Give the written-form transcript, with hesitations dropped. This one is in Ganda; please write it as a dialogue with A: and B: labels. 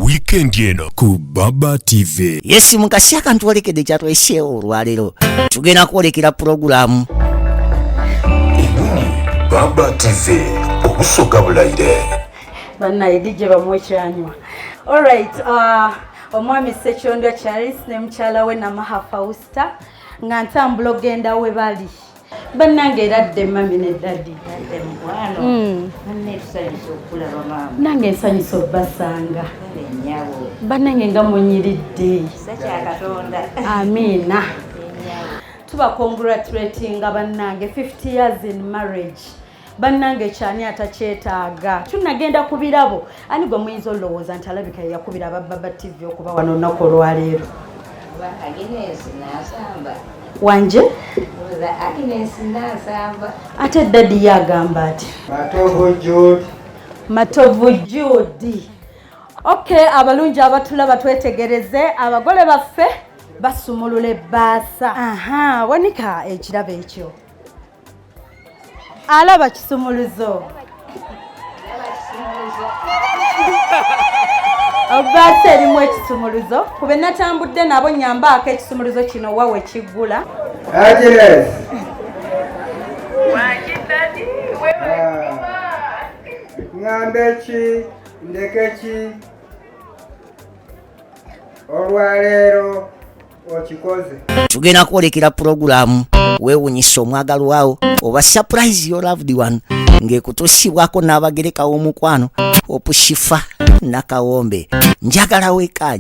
A: weekend eno ku Baba TV.
B: Yes, mukasi akantu olekedde kyatwese olwalero tugenda kwolekera programu
A: Baba TV obusoga bulaire
C: bannaye DJ bamwekyanywa. Alright, omwami Sekyondo Charles ne mukyala we Namaha Fausta nga ntambula ogenda we bali bannange eradde mami ne daddy nange nsanyusa obbasanga bannange nga munyiridde amiina tuba congratulatinga bannange 50 years in marriage. Bannange kyani atakyetaaga tunagenda ku birabo ani gwe muyinza olowooza nti alabika yakubira Baba TV okuba wano olunaku olwaleero wanje ate daddy yagamba ati matovu judi. Okay, abalungi abatulaba twetegereze abagole baffe basumulula ebbaasa. Aha, wanika ekirabo ekyo alaba kisumuluzo obbaasa erimu ekisumuluzo kube natambudde nabo nyambaako ekisumuluzo kino wawe kiggula
D: Agnes ngambe ki ndeke ki olwaleero okikoze.
B: tugenda kwolekera programu weewunyisa omwagalwawo oba surprise your loved one ng'ekutuusibwako n'abagereka w'omukwano opushifa nakawombe njagala weekanya.